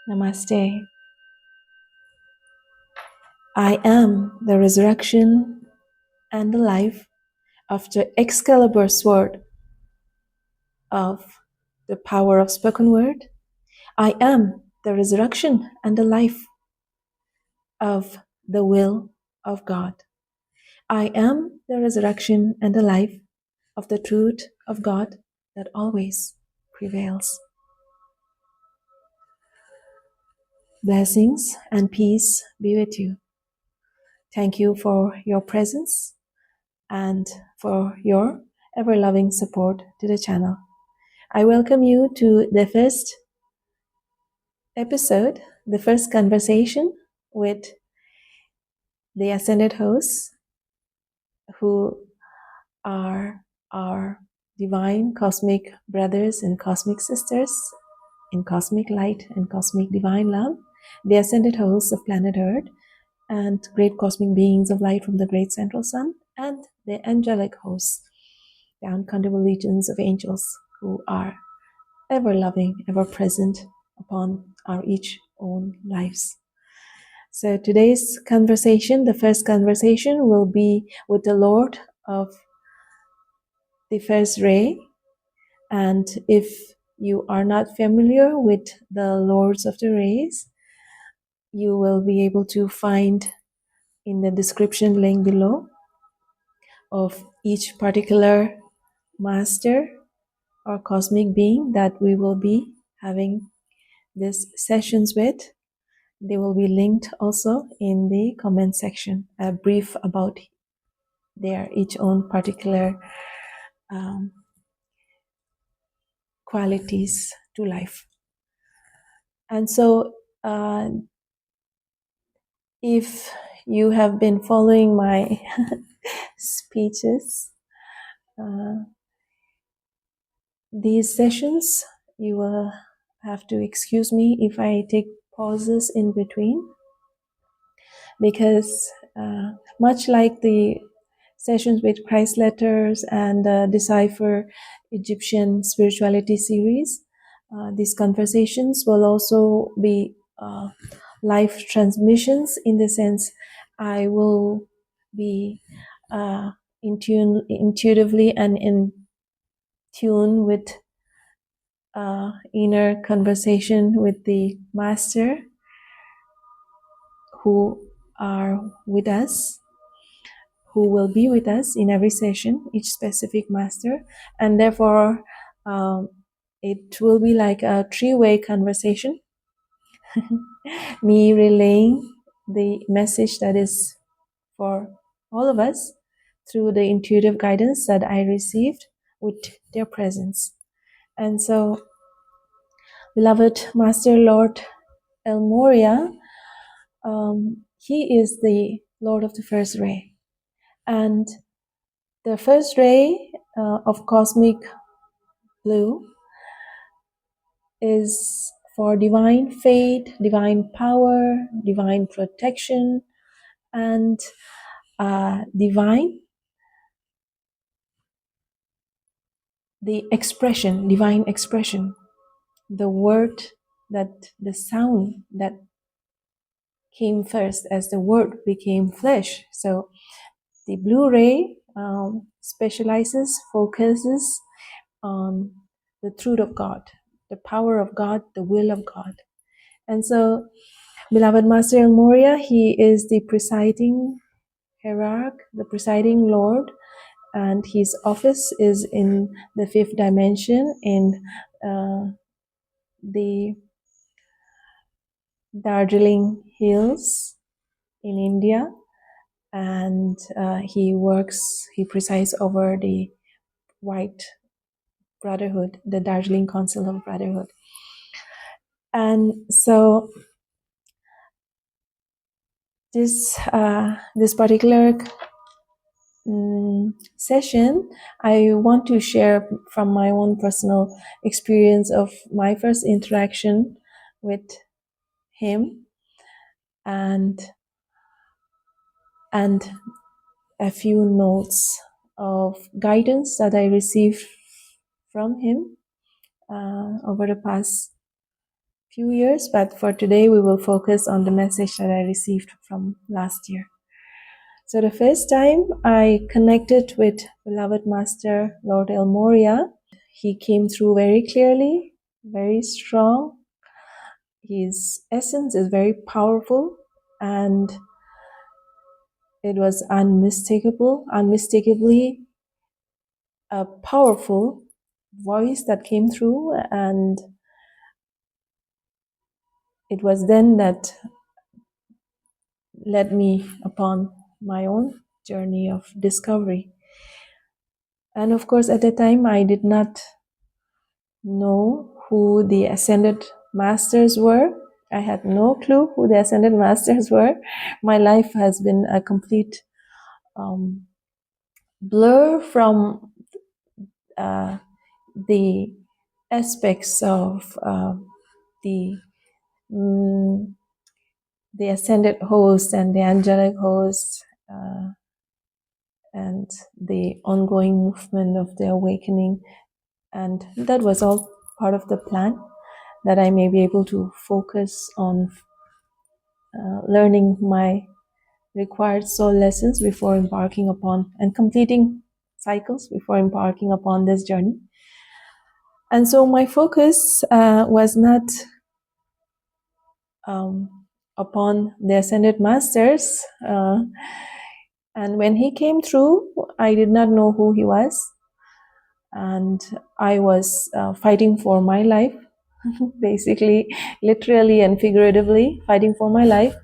Namaste. I am the resurrection and the life of the Excalibur sword of the power of spoken word. I am the resurrection and the life of the will of God. I am the resurrection and the life of the truth of God that always prevails. Blessings and peace be with you. Thank you for your presence and for your ever-loving support to the channel. I welcome you to the first episode, the first conversation with the Ascended Hosts, who are our divine cosmic brothers and cosmic sisters in cosmic light and cosmic divine love, the Ascended Hosts of planet Earth, and great cosmic beings of light from the great central sun, and the angelic hosts, the uncountable legions of angels who are ever loving, ever present upon our each own lives. So today's conversation, the first conversation, will be with the Lord of the first ray. And if you are not familiar with the Lords of the Rays, you will be able to find in the description link below of each particular master or cosmic being that we will be having these sessions with. They will be linked also in the comment section, a brief about their each own particular um, qualities to life. And so if you have been following my speeches, uh, these sessions, you will have to excuse me if I take pauses in between, because much like the sessions with Christ Letters and Decipher Egyptian Spirituality series, these conversations will also be live transmissions, in the sense I will be intuitively and in tune with inner conversation with the master who are with us, who will be with us in every session, each specific master, and therefore it will be like a three-way conversation. Me relaying the message that is for all of us through the intuitive guidance that I received with their presence. And so, beloved Master Lord El Morya, he is the Lord of the first ray. And the first ray of cosmic blue is for divine faith, divine power, divine protection, and divine, the expression, divine expression, the word, that the sound that came first as the word became flesh. So the blue ray specializes, focuses on the truth of God, the power of God, the will of God. And so, beloved Master El Morya, he is the presiding hierarch, the presiding lord, and his office is in the fifth dimension in the Darjeeling hills in India. And he presides over the White Brotherhood, the Darjeeling Council of Brotherhood. And so this particular session, I want to share from my own personal experience of my first interaction with him, and a few notes of guidance that I received from him over the past few years, but for today we will focus on the message that I received from last year. So the first time I connected with beloved Master Lord El Morya, he came through very clearly, very strong. His essence is very powerful, and it was unmistakably a powerful voice that came through, and it was then that led me upon my own journey of discovery. And of course, at that time, I did not know who the ascended masters were. I had no clue who the ascended masters were. My life has been a complete blur from uh, the aspects of the mm, the ascended host and the angelic host, and the ongoing movement of the awakening. And that was all part of the plan, that I may be able to focus on learning my required soul lessons before embarking upon and completing cycles before embarking upon this journey. And so my focus was not upon the ascended masters. And when he came through, I did not know who he was. And I was fighting for my life, basically, literally and figuratively, fighting for my life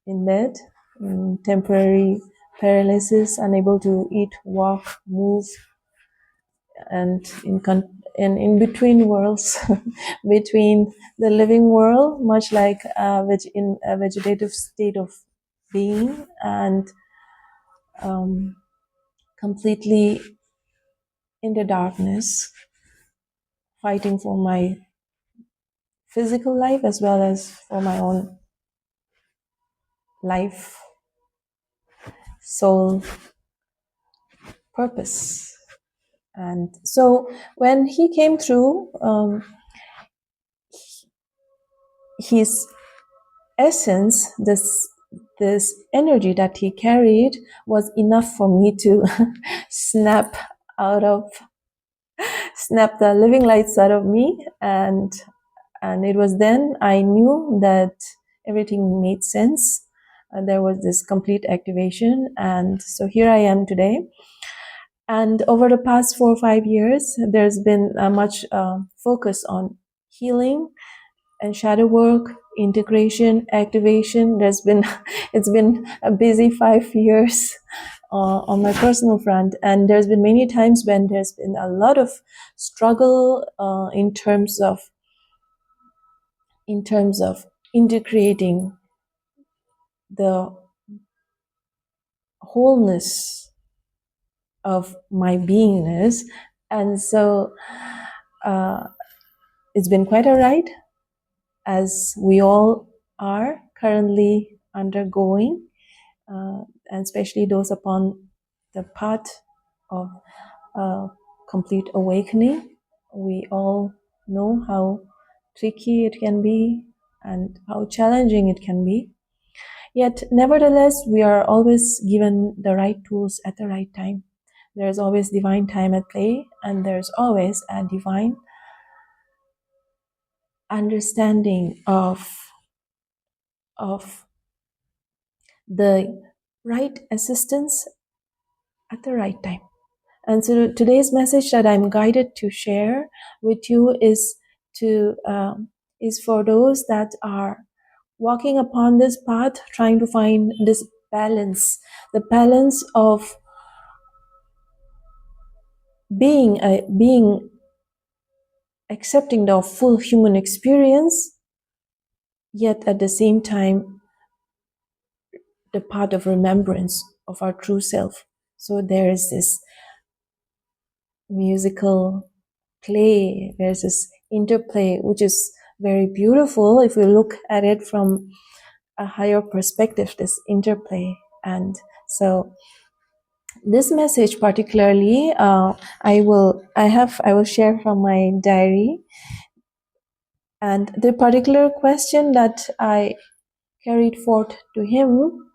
in bed, in temporary paralysis, unable to eat, walk, move, and in between worlds, between the living world, much like in a vegetative state of being, and completely in the darkness, fighting for my physical life as well as for my own life, soul, purpose. And so when he came through, his essence, this energy that he carried, was enough for me to snap the living lights out of me, and it was then I knew that everything made sense. There was this complete activation, and so here I am today. And over the past 4 or 5 years, there's been much focus on healing and shadow work, integration, activation. It's been a busy 5 years on my personal front, and there's been many times when there's been a lot of struggle in terms of integrating the wholeness of my beingness. And so it's been quite a ride, as we all are currently undergoing, and especially those upon the path of complete awakening. We all know how tricky it can be and how challenging it can be. Yet, nevertheless, we are always given the right tools at the right time. There's always divine time at play, and there's always a divine understanding of the right assistance at the right time. And so today's message that I'm guided to share with you is for those that are walking upon this path, trying to find this balance, the balance of being accepting the full human experience, yet at the same time the path of remembrance of our true self. So there is this musical play, there's this interplay, which is very beautiful if we look at it from a higher perspective, this interplay. And so this message particularly, I will share from my diary. And the particular question that I carried forth to him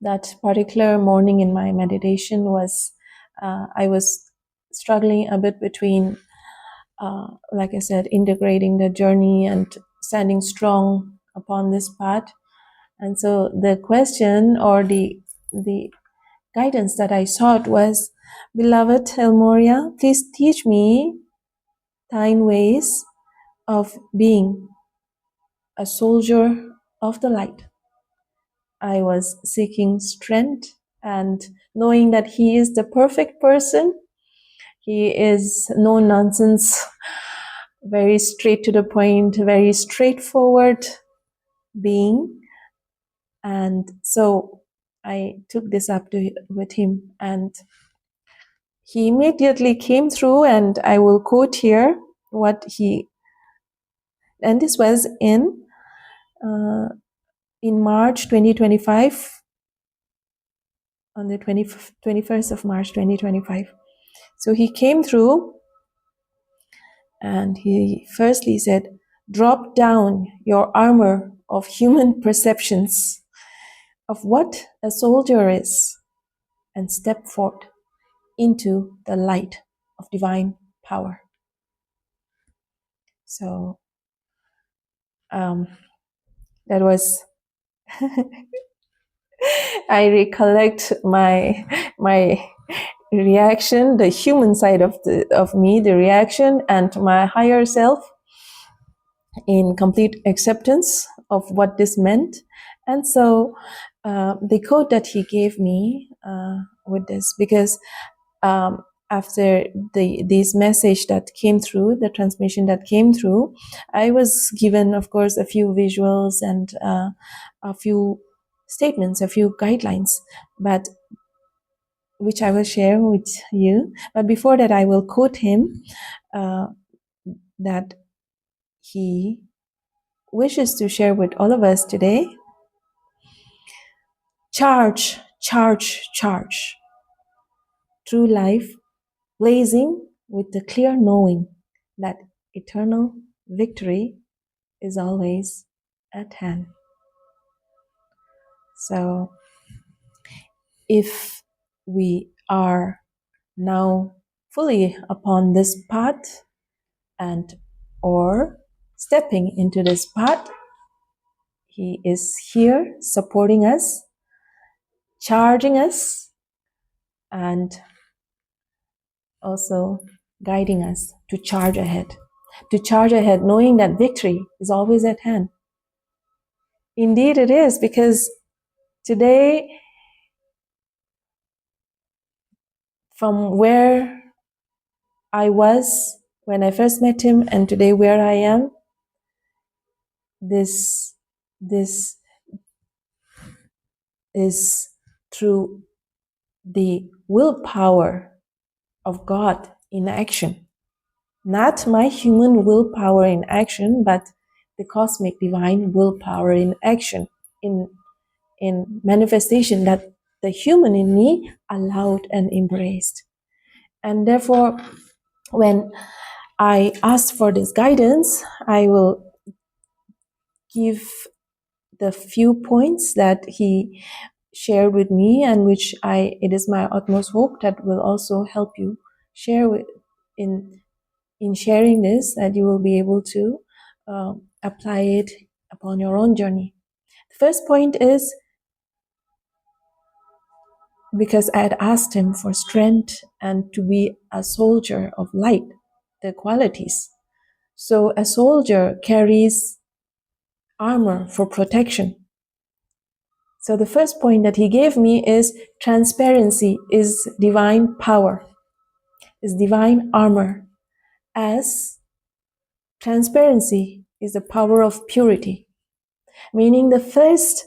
that particular morning in my meditation was I was struggling a bit between, like I said, integrating the journey and standing strong upon this path. And so the question or the guidance that I sought was, Beloved El Morya, please teach me thine ways of being a soldier of the light. I was seeking strength and knowing that he is the perfect person. He is no nonsense, very straight to the point, very straightforward being. And so I took this up with him, and he immediately came through, and I will quote here what he, and this was uh, in March 2025, on the 21st of March 2025. So he came through and he firstly said, drop down your armor of human perceptions of what a soldier is and step forth into the light of divine power. So that was, I recollect my reaction, the human side of me, the reaction, and my higher self in complete acceptance of what this meant. And so the quote that he gave me with this, because after this message that came through, the transmission that came through, I was given, of course, a few visuals and a few statements, a few guidelines, but which I will share with you. But before that, I will quote him that he wishes to share with all of us today. Charge, charge, charge. Through life, blazing with the clear knowing that eternal victory is always at hand. So, if we are now fully upon this path and or stepping into this path, he is here supporting us, charging us, and also guiding us to charge ahead. To charge ahead, knowing that victory is always at hand. Indeed it is, because today, from where I was when I first met him and today where I am, this is through the willpower of God in action. Not my human willpower in action, but the cosmic divine willpower in action, in manifestation that the human in me allowed and embraced. And therefore, when I asked for this guidance, I will give the few points that he shared with me, and which it is my utmost hope that will also help you share with in sharing this, that you will be able to apply it upon your own journey. The first point is, because I had asked him for strength and to be a soldier of light, the qualities. So a soldier carries armor for protection. So the first point that he gave me is transparency is divine power, is divine armor, as transparency is the power of purity. Meaning the first,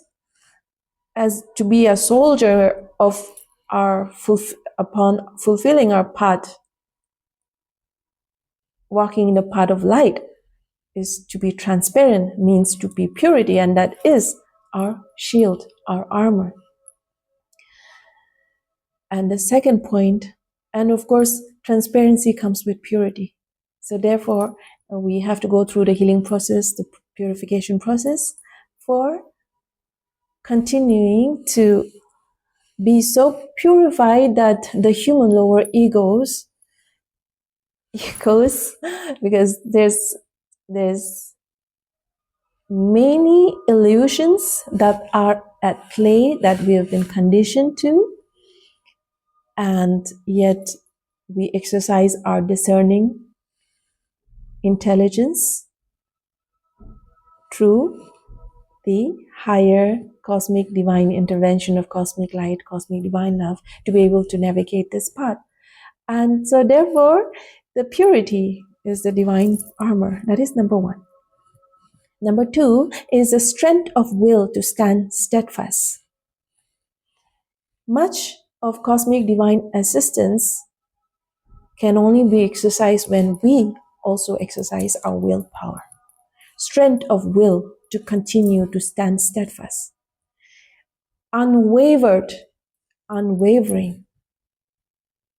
as to be a soldier of upon fulfilling our path, walking in the path of light, is to be transparent, means to be purity, and that is our shield, our armor. And the second point, and of course, transparency comes with purity. So therefore, we have to go through the healing process, the purification process, for continuing to be so purified that the human lower egos, because there's many illusions that are at play that we have been conditioned to, and yet we exercise our discerning intelligence through the higher cosmic divine intervention of cosmic light, cosmic divine love, to be able to navigate this path. And so therefore, the purity is the divine armor. That is number one. Number two is the strength of will to stand steadfast. Much of cosmic divine assistance can only be exercised when we also exercise our willpower. Strength of will to continue to stand steadfast. Unwavering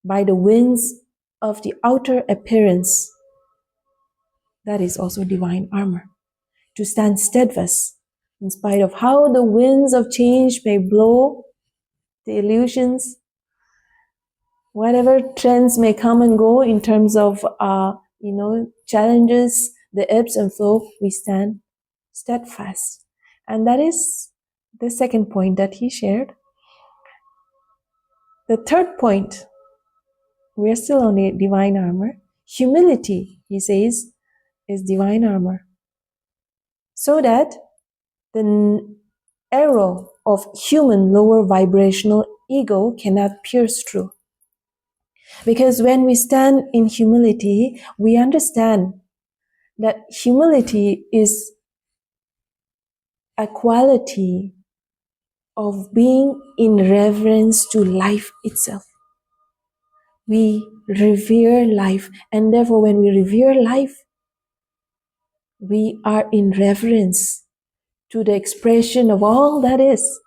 by the winds of the outer appearance. That is also divine armor. To stand steadfast in spite of how the winds of change may blow, the illusions, whatever trends may come and go in terms of challenges, the ebbs and flow, we stand steadfast. And that is the second point that he shared. The third point, we are still on the divine armor. Humility, he says, is divine armor. So that the arrow of human lower vibrational ego cannot pierce through. Because when we stand in humility, we understand that humility is a quality of being in reverence to life itself. We revere life, and therefore when we revere life, we are in reverence to the expression of all that is.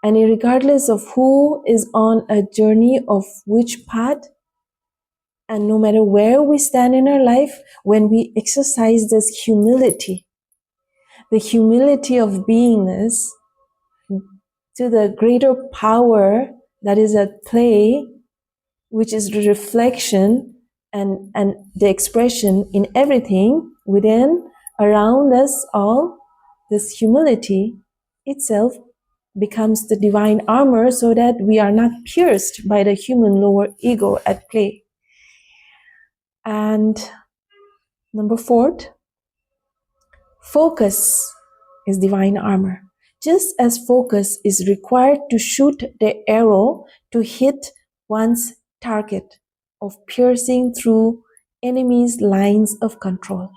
And regardless of who is on a journey of which path, and no matter where we stand in our life, when we exercise this humility, the humility of beingness to the greater power that is at play, which is the reflection and the expression in everything within, around us all, this humility itself becomes the divine armor so that we are not pierced by the human lower ego at play. And number four, focus is divine armor. Just as focus is required to shoot the arrow to hit one's target of piercing through enemy's lines of control.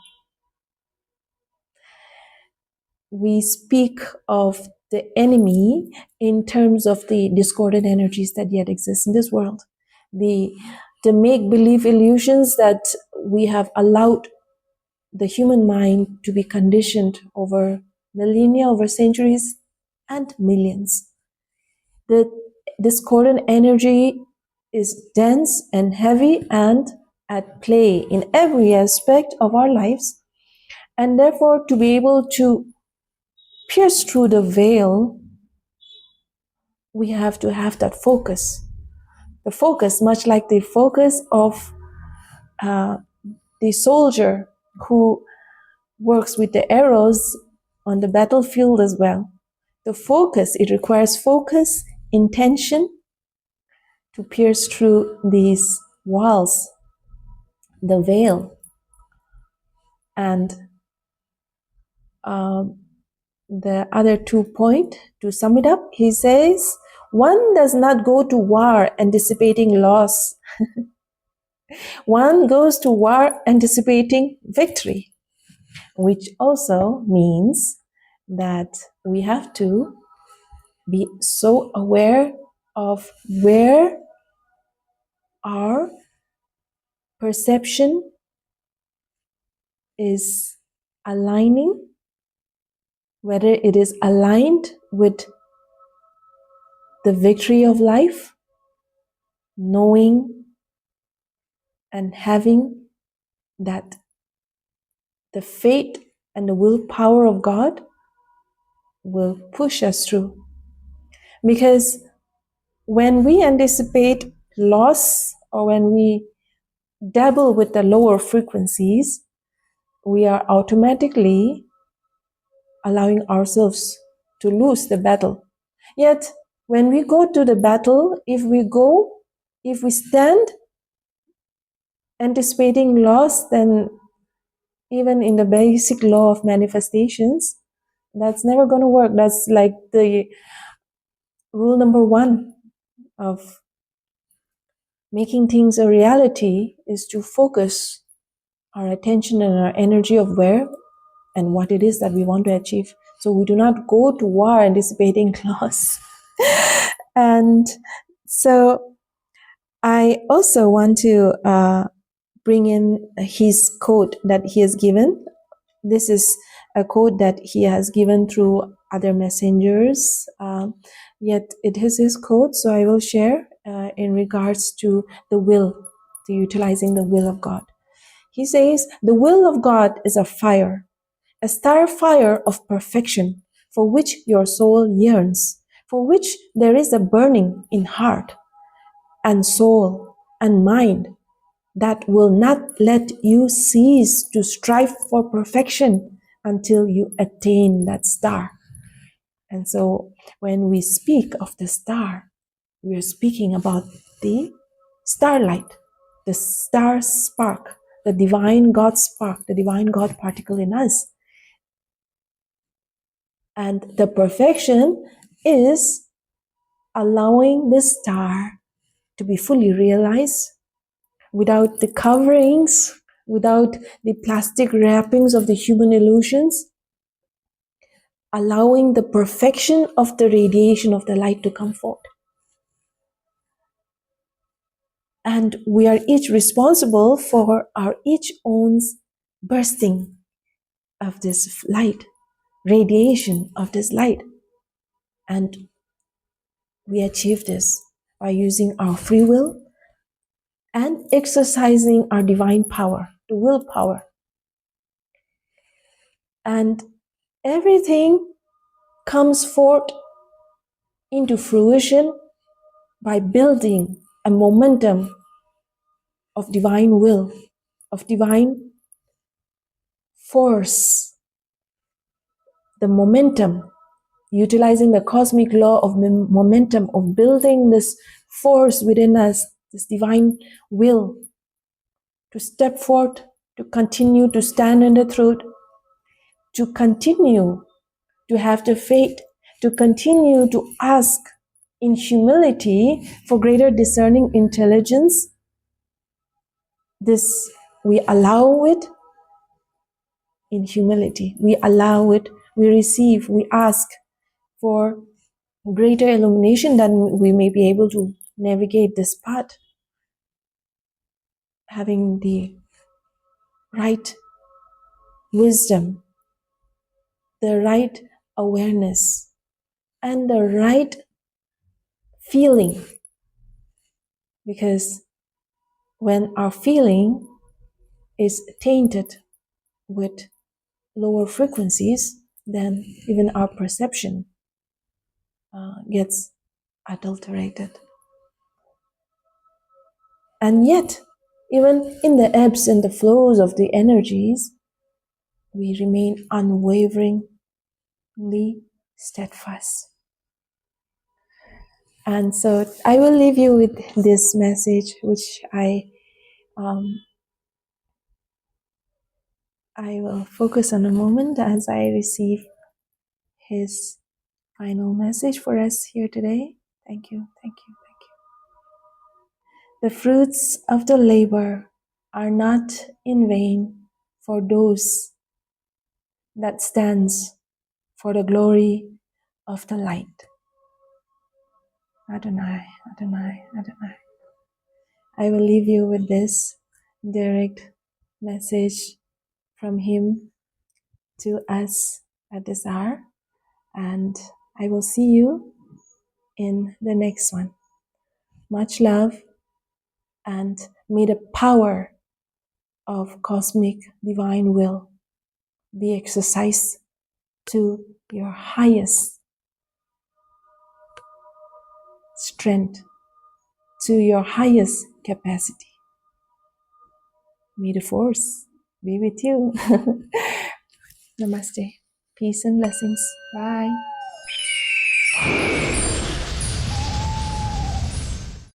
We speak of the enemy in terms of the discordant energies that yet exist in this world. The make-believe illusions that we have allowed the human mind to be conditioned over millennia, over centuries, and millions. The discordant energy is dense and heavy and at play in every aspect of our lives. And therefore, to be able to pierce through the veil, we have to have that focus. The focus, much like the focus of the soldier who works with the arrows on the battlefield as well. The focus, it requires focus, intention to pierce through these walls, the veil. And the other 2 points, to sum it up, he says, one does not go to war anticipating loss. One goes to war anticipating victory, which also means that we have to be so aware of where our perception is aligning, whether it is aligned with the victory of life, knowing and having that the fate and the willpower of God will push us through. Because when we anticipate loss or when we dabble with the lower frequencies, we are automatically allowing ourselves to lose the battle. Yet, when we go to the battle, if we stand anticipating loss, then even in the basic law of manifestations, that's never going to work. That's like the rule number one of making things a reality, is to focus our attention and our energy of where and what it is that we want to achieve. So we do not go to war anticipating loss. And so I also want to bring in his quote that he has given. This is a quote that he has given through other messengers, yet it is his quote, so I will share in regards to the will, to utilizing the will of God. He says, "The will of God is a fire, a star fire of perfection, for which your soul yearns, for which there is a burning in heart and soul and mind that will not let you cease to strive for perfection until you attain that star." And so when we speak of the star, we are speaking about the starlight, the star spark, the divine God spark, the divine God particle in us. And the perfection is allowing the star to be fully realized without the coverings, without the plastic wrappings of the human illusions, allowing the perfection of the radiation of the light to come forth. And we are each responsible for our each own bursting of this light, radiation of this light. And we achieve this by using our free will and exercising our divine power, the willpower. And everything comes forth into fruition by building a momentum of divine will, of divine force, the momentum, utilizing the cosmic law of momentum, of building this force within us, this divine will, to step forth, to continue to stand in the truth, to continue to have the faith, to continue to ask in humility for greater discerning intelligence. This we allow it in humility. We allow it, we receive, we ask for greater illumination that we may be able to navigate this path, having the right wisdom, the right awareness, and the right feeling. Because when our feeling is tainted with lower frequencies, then even our perception gets adulterated. And yet, even in the ebbs and the flows of the energies, we remain unwaveringly steadfast. And so I will leave you with this message, which I will focus on a moment as I receive his final message for us here today. Thank you, thank you, thank you. The fruits of the labor are not in vain for those that stands for the glory of the light. Adonai, Adonai, Adonai. I will leave you with this direct message from him to us at this hour, and I will see you in the next one. Much love, and may the power of cosmic divine will be exercised to your highest strength, to your highest capacity. May the force be with you. Namaste. Peace and blessings. Bye.